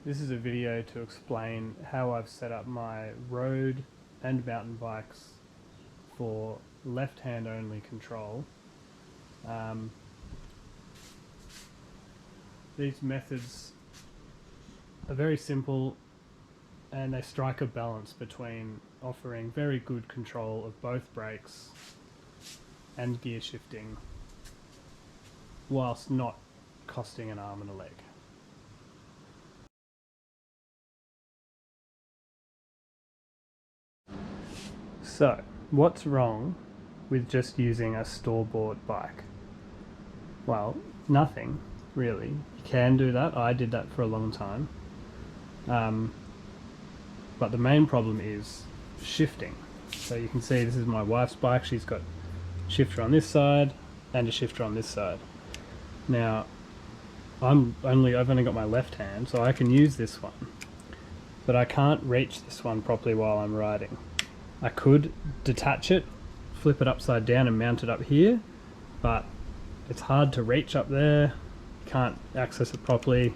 This is a video to explain how I've set up my road and mountain bikes for left-hand only control. Um, these methods are very simple and they strike a balance between offering very good control of both brakes and gear shifting whilst not costing an arm and a leg. So, what's wrong with just using a store-bought bike? Well, nothing really. You can do that. I did that for a long time. But the main problem is shifting. So you can see this is my wife's bike. She's got a shifter on this side and a shifter on this side. Now, I've only got my left hand, so I can use this one, but I can't reach this one properly while I'm riding. I could detach it, flip it upside down and mount it up here, but it's hard to reach up there, can't access it properly.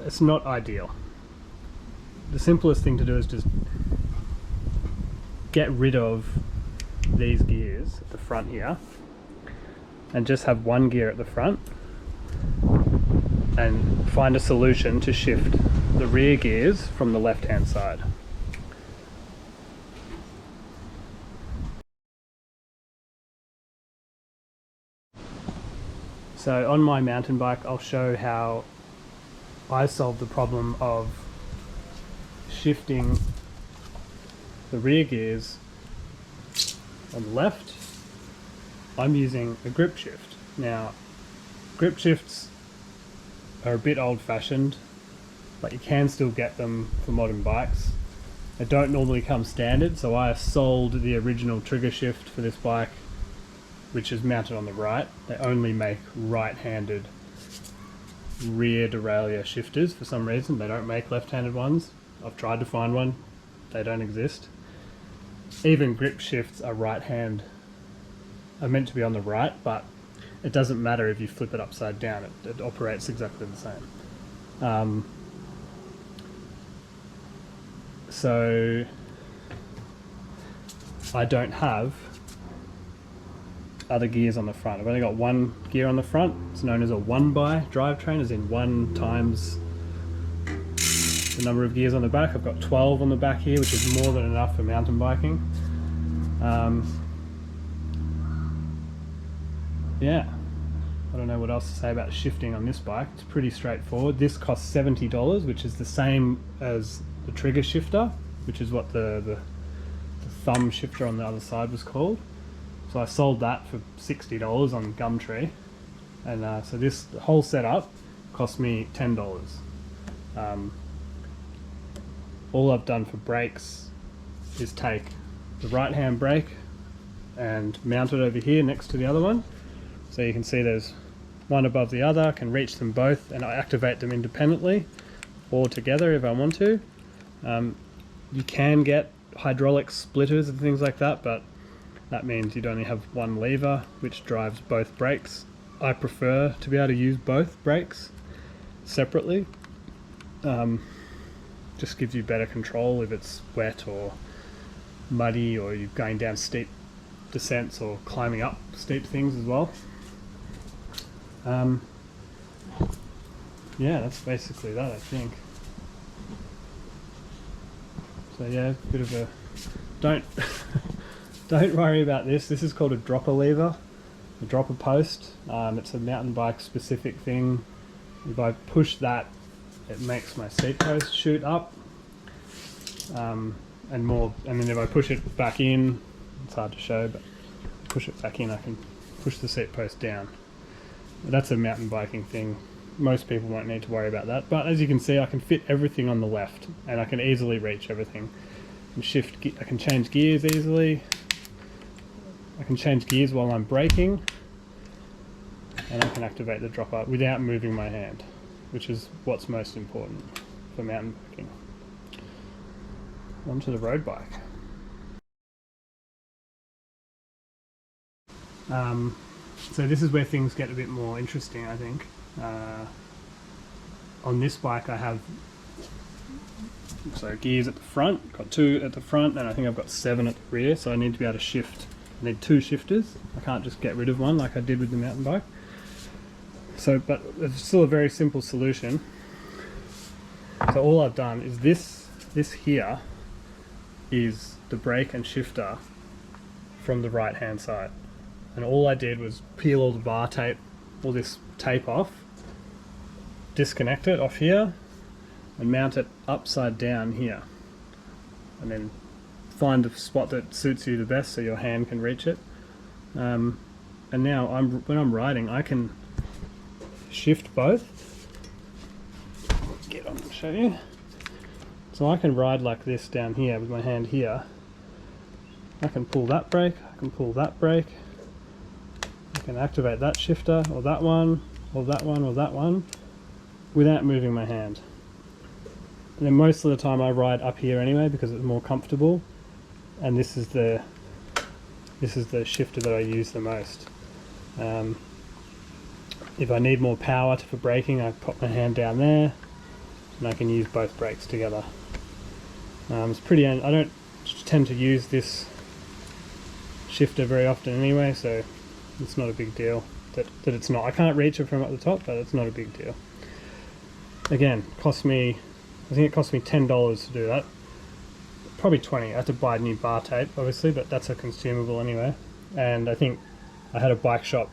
It's not ideal. The simplest thing to do is just get rid of these gears at the front here and just have one gear at the front and find a solution to shift the rear gears from the left hand side. So on my mountain bike, I'll show how I solved the problem of shifting the rear gears on the left. I'm using a grip shift. Now, grip shifts are a bit old-fashioned, but you can still get them for modern bikes. They don't normally come standard, so I have sold the original trigger shift for this bike, which is mounted on the right. They only make right-handed rear derailleur shifters for some reason. They don't make left-handed ones. I've tried to find one. They don't exist. Even grip shifts are right-hand, are meant to be on the right, but it doesn't matter if you flip it upside down. It operates exactly the same. So I don't have other gears on the front. I've only got one gear on the front. It's known as a 1x drivetrain, as in 1 times the number of gears on the back. I've got 12 on the back here, which is more than enough for mountain biking. Yeah, I don't know what else to say about shifting on this bike. It's pretty straightforward. This costs $70, which is the same as the trigger shifter, which is what the thumb shifter on the other side was called. So I sold that for $60 on Gumtree, and so this whole setup cost me $10. All I've done for brakes is take the right hand brake and mount it over here next to the other one. So you can see there's one above the other. I can reach them both and I activate them independently or together if I want to. You can get hydraulic splitters and things like that, but that means you'd only have one lever which drives both brakes. I prefer to be able to use both brakes separately. Just gives you better control if it's wet or muddy or you're going down steep descents or climbing up steep things as well. Yeah, that's basically that, I think. So yeah, a bit of a don't worry about this. This is called a dropper lever, a dropper post. It's a mountain bike specific thing. If I push that, it makes my seat post shoot up, and then if I push it back in, it's hard to show, but push it back in, I can push the seat post down. That's a mountain biking thing. Most people won't need to worry about that, but as you can see, I can fit everything on the left and I can easily reach everything. I can change gears easily. I can change gears while I'm braking, and I can activate the dropper without moving my hand, which is what's most important for mountain biking. Onto the road bike. So this is where things get a bit more interesting, I think. on this bike I have gears at the front, got 2 at the front, and I think I've got 7 at the rear, so I need to be able to shift. I need 2 shifters. I can't just get rid of one like I did with the mountain bike. So, but it's still a very simple solution. So all I've done is this here is the brake and shifter from the right hand side, and all I did was peel all the bar tape, all this tape off, disconnect it off here and mount it upside down here, and then find the spot that suits you the best so your hand can reach it. And now when I'm riding, I can shift both. Get on and show you. So I can ride like this down here with my hand here. I can pull that brake, I can pull that brake, I can activate that shifter, or that one, or that one, or that one, without moving my hand. And then most of the time I ride up here anyway because it's more comfortable, and this is the shifter that I use the most. If I need more power for braking, I pop my hand down there and I can use both brakes together. It's pretty. I don't tend to use this shifter very often anyway, so it's not a big deal that it's not. I can't reach it from up the top, but it's not a big deal. Again, I think it cost me $10 to do that. Probably 20. I had to buy new bar tape, obviously, but that's a consumable anyway. And I think I had a bike shop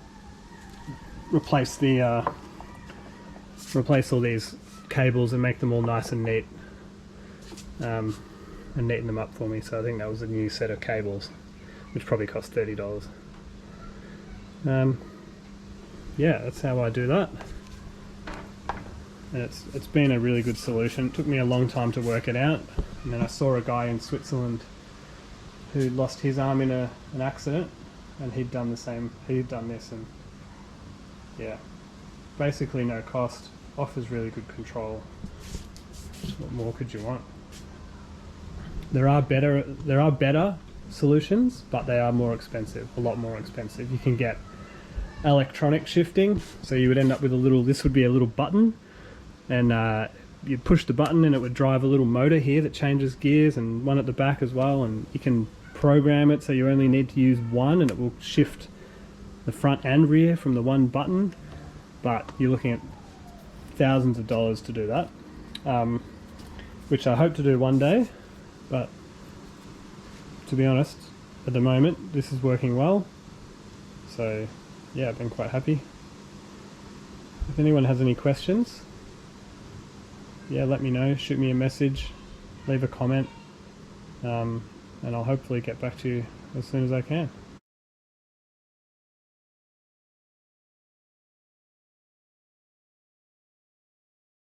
replace all these cables and make them all nice and neat, and neaten them up for me. So I think that was a new set of cables, which probably cost $30. Yeah, that's how I do that. And it's been a really good solution. It took me a long time to work it out, and then I saw a guy in Switzerland who lost his arm in an accident, and he'd done the same. He'd done this, and yeah, basically no cost, offers really good control. What more could you want? There are better solutions, but they are more expensive, a lot more expensive. You can get electronic shifting, so you would end up with this would be a little button, and you'd push the button and it would drive a little motor here that changes gears, and one at the back as well, and you can program it so you only need to use one and it will shift the front and rear from the one button, but you're looking at thousands of dollars to do that, which I hope to do one day, but to be honest, at the moment this is working well, so yeah, I've been quite happy. If anyone has any questions, yeah, let me know, shoot me a message, leave a comment, and I'll hopefully get back to you as soon as I can.